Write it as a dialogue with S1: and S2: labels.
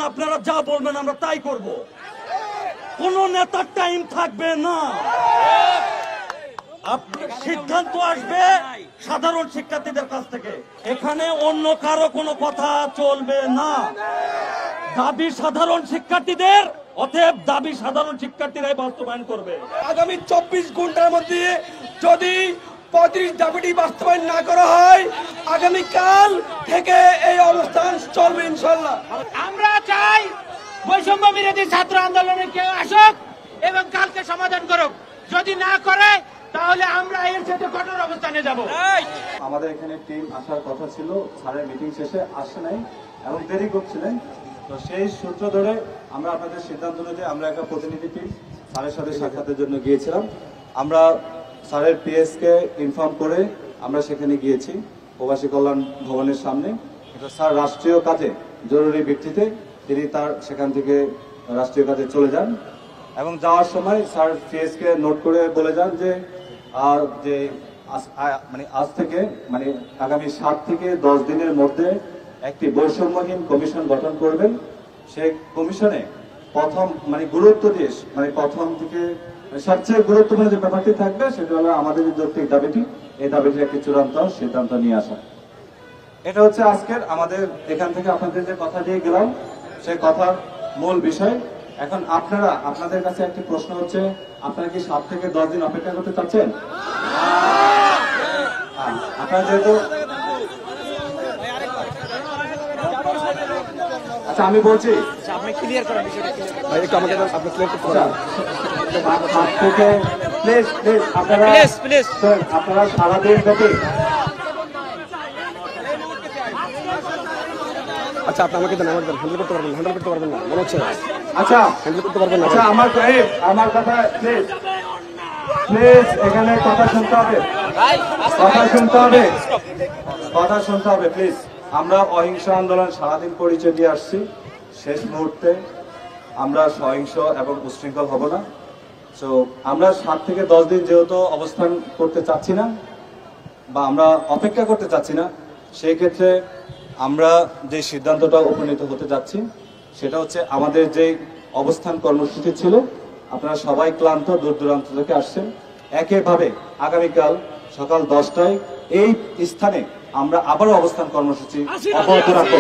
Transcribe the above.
S1: আপনারা যা বলবেন আমরা তাই করব। কোন নেতার টাইম থাকবে না। সিদ্ধান্ত আসবে সাধারণ শিক্ষার্থীদের কাছ থেকে। এখানে অন্য কারো কোনো কথা চলবে না। দাবি সাধারণ শিক্ষার্থীদের, অতএব দাবি সাধারণ শিক্ষার্থীরাই বাস্তবায়ন করবে।
S2: আগামী 24 ঘন্টার মধ্যে যদি 35 দাবিটি বাস্তবায়ন না করা হয়, আগামীকাল থেকে এই অবস্থান চলবে ইনশাল্লাহ।
S3: আমরা চাই বৈষম্য বিরোধী ছাত্র আন্দোলনে কেউ আসুক এবং কালকে সমাধান করুক। যদি না করে তাহলে আমরা এর সাথে কঠোর অবস্থানে যাব।
S4: আমাদের এখানে টিম আসার কথা ছিল, স্যারের মিটিং শেষে আসে নাই এবং দেরি করছিলেন। তো সেই সূত্র ধরে আমরা আপনাদের সিদ্ধান্ত অনুযায়ী আমরা একটা প্রতিনিধি টিম স্যারের সাথে সাক্ষাতের জন্য গিয়েছিলাম। আমরা স্যারের পিএসকে ইনফর্ম করে আমরা সেখানে গিয়েছি প্রবাসী কল্যাণ ভবনের সামনে। স্যার রাষ্ট্রীয় কাজে জরুরি ভিত্তিতে তিনি তার সেখান থেকে রাষ্ট্রীয় কাজে চলে যান এবং যাওয়ার সময় স্যার পিএসকে নোট করে বলে যান যে আজ থেকে আগামী 7 থেকে 10 দিনের মধ্যে একটি বৈষম্যহীন কমিশন গঠন করবেন। সেই কমিশনে প্রথম গুরুত্ব দিয়ে প্রথম থেকে সবচেয়ে গুরুত্বপূর্ণ যে ব্যাপারটি থাকবে সেটা হলো আমাদের যে যৌক্তিক দাবিটি, এই দাবিটির একটি চূড়ান্ত সিদ্ধান্ত নিয়ে আসা। এটা হচ্ছে আজকের আমাদের এখান থেকে আপনাদের যে কথা দিয়ে গেলাম সেই কথার মূল বিষয়। এখন আপনাদের কাছে একটি প্রশ্ন হচ্ছে, আপনারা কি 7 থেকে 10 দিন অপেক্ষা করতে চাচ্ছেন? আপনারা যেহেতু আচ্ছা আমি বলছি আপনারা সারাদিন ব্যাপী
S5: আচ্ছা আপনি আমাকে দেন, হ্যান্ডেল করতে পারবেন না মনে হচ্ছে।
S4: আচ্ছা
S5: হ্যান্ডেল করতে পারবেন না।
S4: আচ্ছা আমার কথা প্লিজ এখানে কথা শুনতে হবে প্লিজ। আমরা অহিংস আন্দোলন সারাদিন পরিচয় দিয়ে আসছি। শেষ মুহূর্তে আমরা সহিংস এবং উচ্ছৃঙ্খল হব না। তো আমরা 7 থেকে 10 দিন যেহেতু অবস্থান করতে চাচ্ছি না বা আমরা অপেক্ষা করতে চাচ্ছি না, সেই ক্ষেত্রে আমরা যে সিদ্ধান্তটা উপনীত হতে যাচ্ছি সেটা হচ্ছে আমাদের যে অবস্থান কর্মসূচি ছিল, আপনারা সবাই ক্লান্ত, দূর দূরান্ত থেকে আসছেন, একইভাবে আগামীকাল সকাল 10টায় এই স্থানে আমরা আবারও অবস্থান কর্মসূচি অব্যাহত রাখবো।